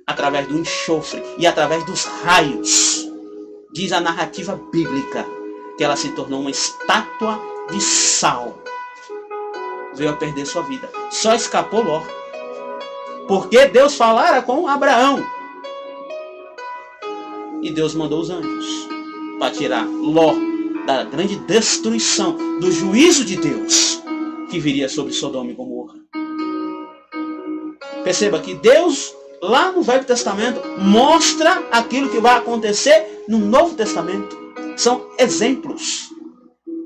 através do enxofre e através dos raios. Diz a narrativa bíblica que ela se tornou uma estátua de sal. Veio a perder sua vida. Só escapou Ló. Porque Deus falara com Abraão. E Deus mandou os anjos para tirar Ló da grande destruição, do juízo de Deus que viria sobre Sodoma e Gomorra. Perceba que Deus, lá no Velho Testamento, mostra aquilo que vai acontecer no Novo Testamento. São exemplos.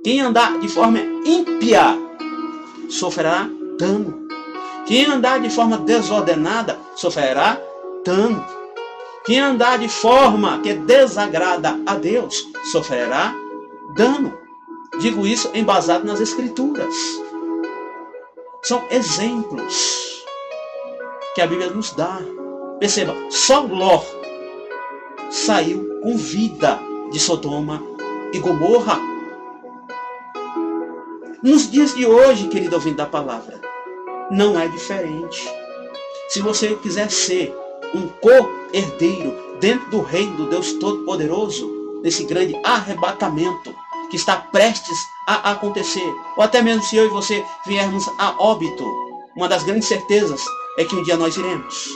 Quem andar de forma ímpia sofrerá dano. Quem andar de forma desordenada sofrerá dano. Quem andar de forma que desagrada a Deus sofrerá dano. Digo isso embasado nas Escrituras. São exemplos que a Bíblia nos dá. Perceba, só Ló saiu com vida de Sodoma e Gomorra. Nos dias de hoje, querido ouvinte da palavra, não é diferente. Se você quiser ser um co-herdeiro dentro do reino do Deus Todo-Poderoso, nesse grande arrebatamento que está prestes a acontecer, ou até mesmo se eu e você viermos a óbito, uma das grandes certezas é que um dia nós iremos.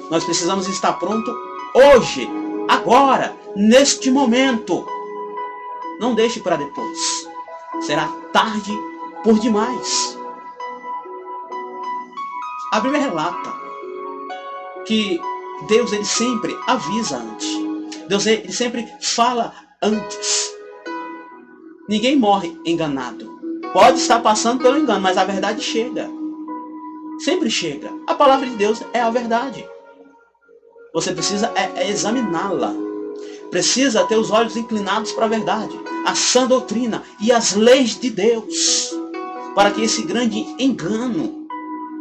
Nós precisamos estar pronto hoje, agora, neste momento. Não deixe para depois. Será tarde por demais. A Bíblia relata que Deus ele sempre avisa antes. Deus ele sempre fala antes. Ninguém morre enganado. Pode estar passando pelo engano, mas a verdade chega. Sempre chega. A palavra de Deus é a verdade. Você precisa examiná-la. Precisa ter os olhos inclinados para a verdade, a sã doutrina e as leis de Deus, para que esse grande engano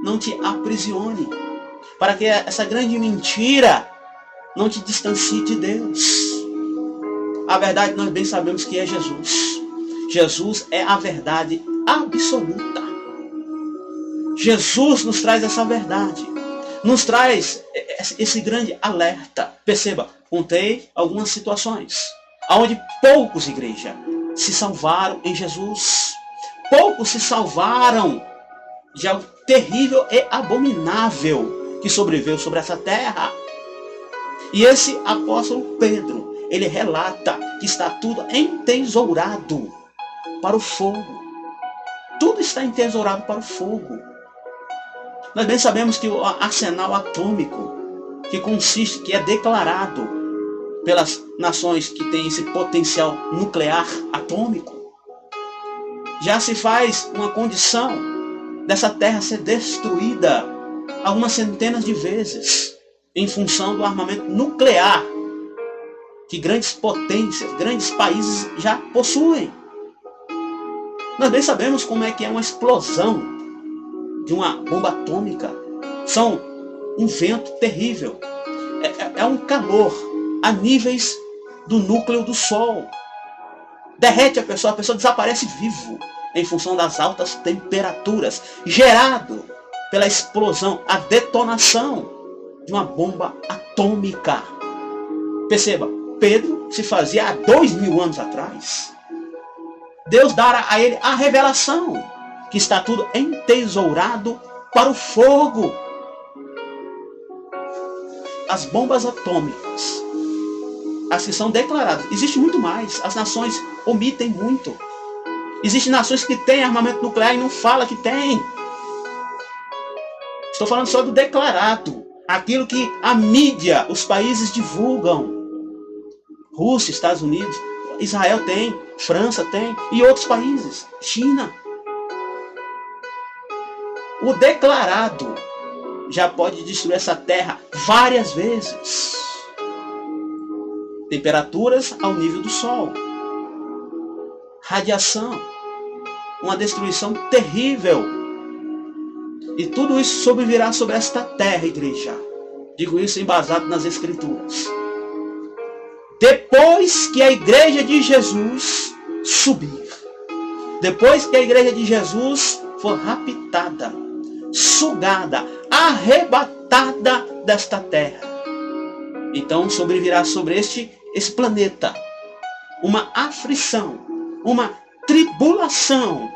não te aprisione, para que essa grande mentira não te distancie de Deus. A verdade nós bem sabemos que é Jesus. Jesus é a verdade absoluta. Jesus nos traz essa verdade, nos traz esse grande alerta. Perceba, contei algumas situações onde poucos, igreja, se salvaram em Jesus. Poucos se salvaram de algo terrível e abominável que sobreveio sobre essa terra. E esse apóstolo Pedro, ele relata que está tudo entesourado para o fogo. Tudo está entesourado para o fogo. Nós bem sabemos que o arsenal atômico, que é declarado pelas nações que têm esse potencial nuclear atômico, já se faz uma condição dessa terra ser destruída algumas centenas de vezes em função do armamento nuclear que grandes potências, grandes países já possuem. Nós bem sabemos como é que é uma explosão de uma bomba atômica. São um vento terrível. É um calor a níveis do núcleo do Sol. Derrete a pessoa desaparece vivo em função das altas temperaturas, gerado pela explosão, a detonação de uma bomba atômica. Perceba, Pedro se fazia há 2000 anos atrás. Deus dará a ele a revelação que está tudo entesourado para o fogo. As bombas atômicas, as que são declaradas, existe muito mais. As nações omitem muito. Existem nações que têm armamento nuclear e não falam que tem. Estou falando só do declarado, aquilo que a mídia, os países divulgam. Rússia, Estados Unidos, Israel tem, França tem e outros países, China. O declarado já pode destruir essa terra várias vezes. Temperaturas ao nível do Sol. Radiação. Uma destruição terrível. E tudo isso sobrevirá sobre esta terra, igreja. Digo isso embasado nas Escrituras. Depois que a igreja de Jesus subir. Depois que a igreja de Jesus for raptada, sugada, arrebatada desta terra. Então sobrevirá sobre esse planeta uma aflição, uma tribulação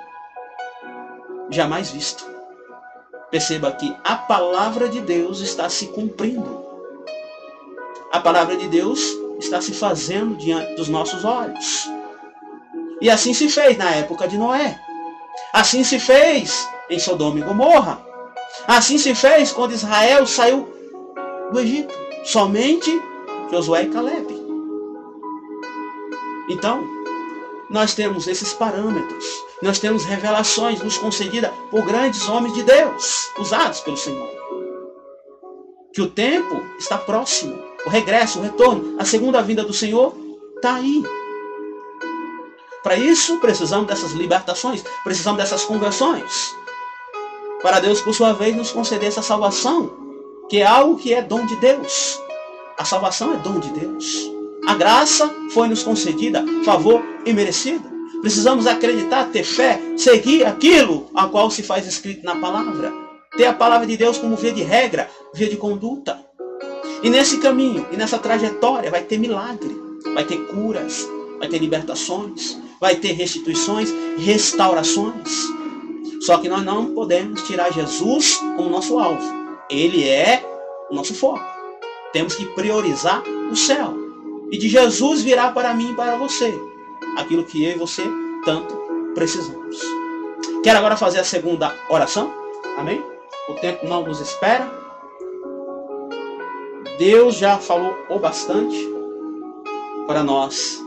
jamais visto. Perceba que a palavra de Deus está se cumprindo. A palavra de Deus está se fazendo diante dos nossos olhos. E assim se fez na época de Noé. Assim se fez em Sodoma e Gomorra. Assim se fez quando Israel saiu do Egito. Somente Josué e Caleb. Então, nós temos esses parâmetros. Nós temos revelações nos concedidas por grandes homens de Deus, usados pelo Senhor. Que o tempo está próximo. O regresso, o retorno, a segunda vinda do Senhor está aí. Para isso, precisamos dessas libertações, precisamos dessas conversões. Para Deus, por sua vez, nos conceder essa salvação, que é algo que é dom de Deus. A salvação é dom de Deus. A graça foi nos concedida, favor imerecido. Precisamos acreditar, ter fé, seguir aquilo a qual se faz escrito na palavra. Ter a palavra de Deus como via de regra, via de conduta. E nesse caminho, e nessa trajetória, vai ter milagre, vai ter curas, vai ter libertações, vai ter restituições, restaurações. Só que nós não podemos tirar Jesus como nosso alvo. Ele é o nosso foco. Temos que priorizar o céu. E de Jesus virá para mim e para você aquilo que eu e você tanto precisamos. Quero agora fazer a segunda oração. Amém? O tempo não nos espera. Deus já falou o bastante para nós.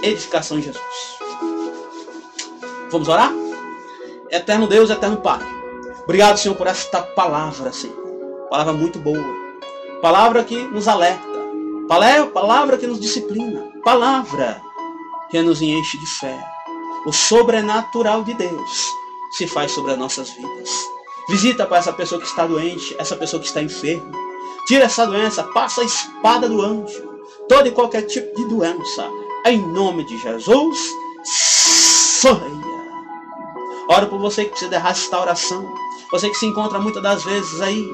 Edificação em Jesus. Vamos orar? Eterno Deus, eterno Pai. Obrigado, Senhor, por esta palavra, Senhor. Palavra muito boa. Palavra que nos alerta. Palavra que nos disciplina. Palavra que nos enche de fé. O sobrenatural de Deus se faz sobre as nossas vidas. Visita para essa pessoa que está doente, essa pessoa que está enferma. Tira essa doença, passa a espada do anjo. Todo e qualquer tipo de doença. Em nome de Jesus, saia. Oro por você que precisa de restauração. Você que se encontra muitas das vezes aí,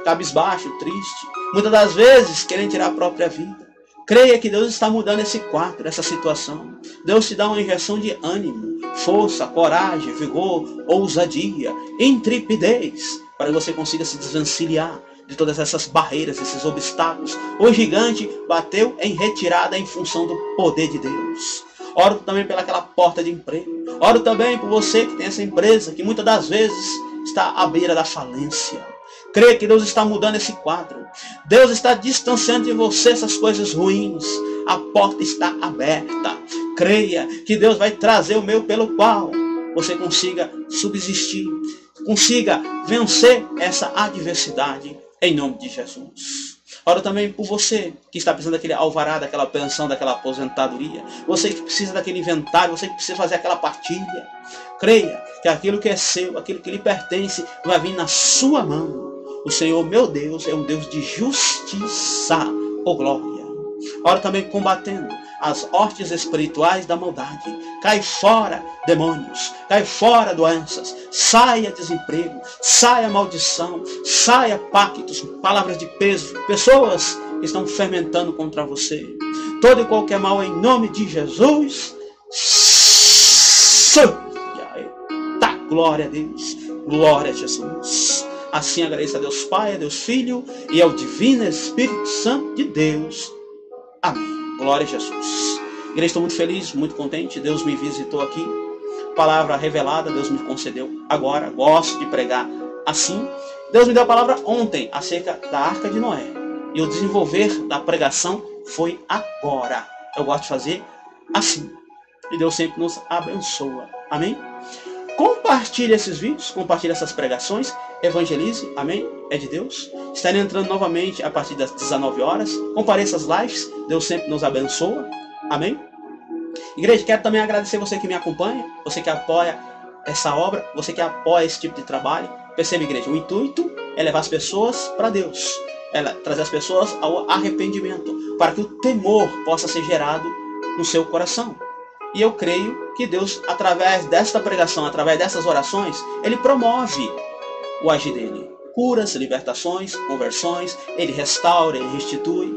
cabisbaixo, triste. Muitas das vezes querendo tirar a própria vida. Creia que Deus está mudando esse quadro, essa situação. Deus te dá uma injeção de ânimo, força, coragem, vigor, ousadia, intrepidez, para que você consiga se desvencilhar de todas essas barreiras, esses obstáculos. O gigante bateu em retirada em função do poder de Deus. Oro também pelaquela porta de emprego. Oro também por você que tem essa empresa, que muitas das vezes está à beira da falência. Creia que Deus está mudando esse quadro. Deus está distanciando de você essas coisas ruins. A porta está aberta. Creia que Deus vai trazer o meio pelo qual você consiga subsistir, consiga vencer essa adversidade em nome de Jesus. Oro também por você que está precisando daquele alvará, daquela pensão, daquela aposentadoria. Você que precisa daquele inventário, você que precisa fazer aquela partilha. Creia que aquilo que é seu, aquilo que lhe pertence, vai vir na sua mão. O Senhor, meu Deus, é um Deus de justiça, oh glória. Oro também combatendo as hortes espirituais da maldade. Cai fora demônios, cai fora doenças, saia desemprego, saia maldição, saia pactos, palavras de peso, pessoas que estão fermentando contra você. Todo e qualquer mal em nome de Jesus. Tá, glória a Deus, glória a Jesus. Assim agradeço a Deus Pai, a Deus Filho e ao Divino Espírito Santo de Deus. Amém. Glória a Jesus. Igreja, estou muito feliz, muito contente. Deus me visitou aqui. Palavra revelada, Deus me concedeu agora. Gosto de pregar assim. Deus me deu a palavra ontem acerca da Arca de Noé. E o desenvolver da pregação foi agora. Eu gosto de fazer assim. E Deus sempre nos abençoa. Amém? Compartilhe esses vídeos, compartilhe essas pregações, evangelize, amém? É de Deus. Estarei entrando novamente a partir das 19 horas. Compareça às lives, Deus sempre nos abençoa, amém? Igreja, quero também agradecer você que me acompanha, você que apoia essa obra, você que apoia esse tipo de trabalho. Perceba, igreja, o intuito é levar as pessoas para Deus, é trazer as pessoas ao arrependimento, para que o temor possa ser gerado no seu coração. E eu creio que Deus, através desta pregação, através dessas orações, Ele promove o agir dEle. Curas, libertações, conversões, Ele restaura, Ele restitui.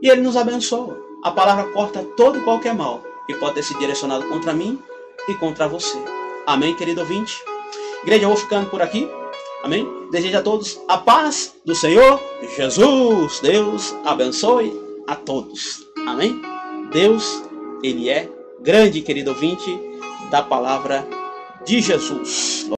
E Ele nos abençoa. A palavra corta todo e qualquer mal que pode ter sido direcionado contra mim e contra você. Amém, querido ouvinte? Igreja, eu vou ficando por aqui. Amém? Desejo a todos a paz do Senhor Jesus. Deus abençoe a todos. Amém? Deus, Ele é grande, querido ouvinte, da palavra de Jesus.